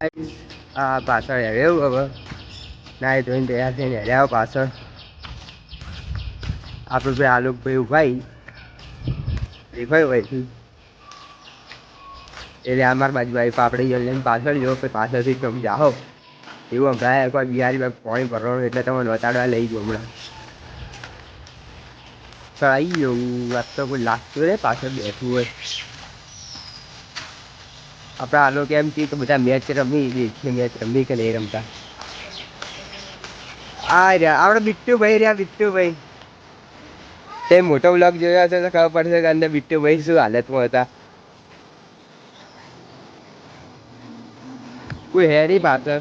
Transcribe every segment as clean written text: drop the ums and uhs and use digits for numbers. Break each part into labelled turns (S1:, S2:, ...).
S1: આ પાછળ એવું હવે ના ધોઈને તૈયાર થઈને હેર્યા પાછળ આપણું ભાઈ આલોકભાઈ ઉભાઈ દેખાય ભાઈ એટલે અમારી બાજુ ભાઈ પાપડી જઈને પાછળ જો કે પાછળથી તમે જાઓ એવું હમણાં કોઈ બિહારી પાણી ભરવાનું એટલે તમે વતાડવા લઈ ગયો હમણાં આવી ગયો વાત તો કોઈ લાગતું રે પાછળ બેઠવું હોય આપણે આલો કેમ કે બધા મેચ રમી મેચ રમી કે નહીં રમતા આ રહ્યા આપણે બિટ્ટુભાઈ તે મોટો બ્લોગ જોયો હશે તો ખબર પડશે કે અંદર બિટ્ટુભાઈ શું હાલતમાં હતા કોઈ હેરી પાછળ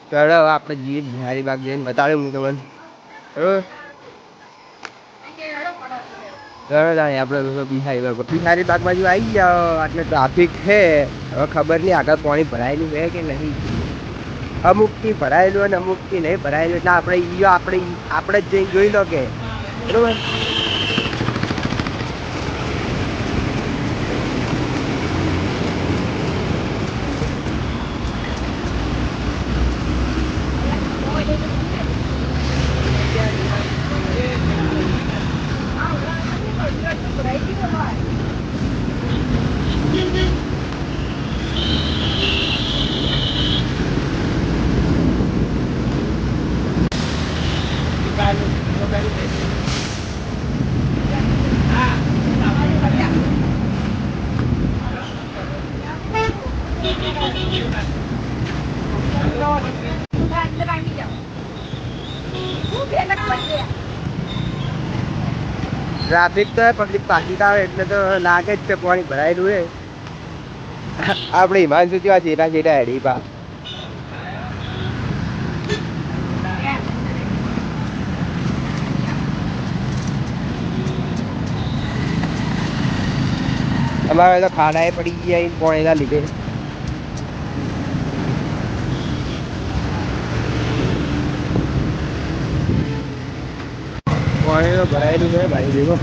S1: ચલો આપણે જઈએ બિહારી બાગ જઈને બતાડ્યું હું તમને બરોબર આપણે બિહારી બાગ બાજુ આવી જાઓ આટલે ટ્રાફિક છે હવે ખબર નહીં આગળ પાણી ભરાયેલું છે કે નહીં અમુકથી ભરાયેલું અને અમુકથી નહીં ભરાયેલું એટલે આપણે જ જઈને જોઈ લો કે બરોબર ટ્રાફિક તો પબ્લિક પાકી આવે એટલે તો લાગે જ છે પાણી ભરાયેલું છે આપણે હિમાંશુ જેવા જેટા હેડી પા અમારે તો ખાડાએ પડી ગયા પાણીના લીધે પાણી તો ભરાયેલું છે ભાઈ દેખો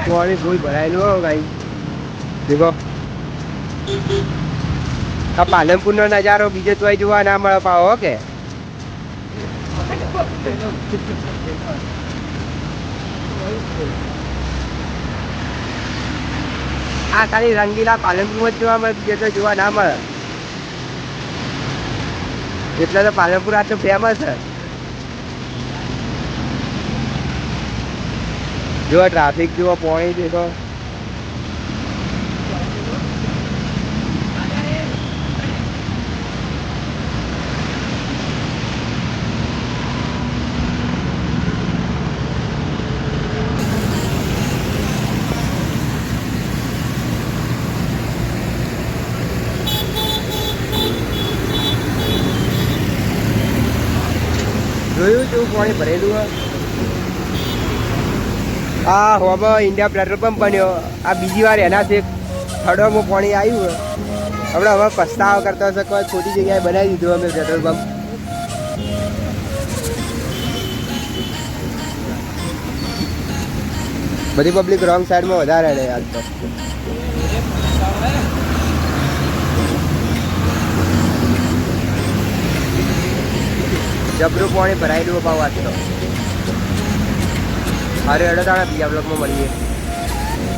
S1: પાણી ફૂલ ભરાયેલું હો ભાઈ દેખો આ પાલનપુરનો નજારો બીજે તો જોવા ના મળે પાવો કે આ ખાલી રંગીલા પાલનપુર જ જોવા મળે બીજે તો જોવા ના મળે એટલે તો પાલનપુર આટલું ફેમસ છે જો ટ્રાફિક જુઓ પાણી દેખો જોયું કેવું પાણી ભરેલું આ હોમાં ઇન્ડિયા પેટ્રોલ પંપ બન્યો આ બીજી વાર એનાથી ખડોમાં પાણી આવ્યું આપણે હવે પસ્તાવો કરતા હશે કોઈ ખોટી જગ્યાએ બનાવી દીધું અમે પેટ્રોલ પંપ બધી પબ્લિક રોંગ સાઈડમાં વધારે રહે આજ તો જબરું પાણી ભરાયેલું ભાવ વાંચતો અરે અડતાળા બીજા બ્લોકમાં મળીએ